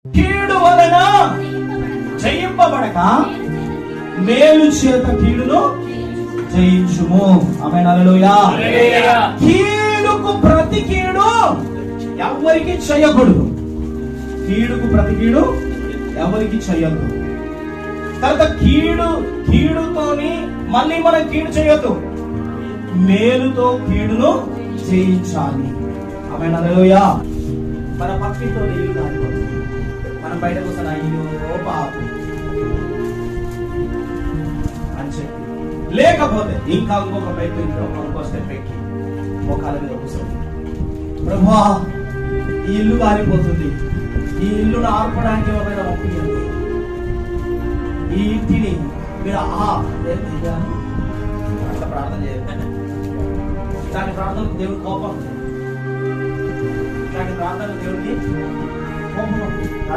కీడు వలన జయింపబడక మేలు చేత కీడును జయించుము. ఆమేన్, హల్లెలూయా. కీడుకు ప్రతి కీడు ఎవరికి చేయకూడదు. కీడుకు ప్రతి కీడు ఎవరికి చేయొద్దు. తర్వాత కీడుతోని మళ్ళీ మనం కీడు చేయొద్దు. మేలుతో కీడును జయించాలి. ఆమేన్, హల్లెలూయా. మన పక్కింట్లో ఇల్లు కాదు, మనం బయటకు వస్తున్న ఇల్లు పాపం అని చెప్పి, లేకపోతే ఇంకా ఇంకొక బయట ఇంకో స్టెప్ ఎక్కి మోకాల మీద కూర్చోండి. ప్రభువా, ఈ ఇల్లు కాలిపోతుంది, ఈ ఇల్లును ఆర్పడానికి ఏమైనా ఒప్పించండి. ఈ ఇంటిని మీరు అట్లా ప్రార్థన చేయాలి. ఇలాంటి ప్రార్థనకు దేవుడు కోపం, ఇలాంటి ప్రార్థనకు దేవుడికి కోపం.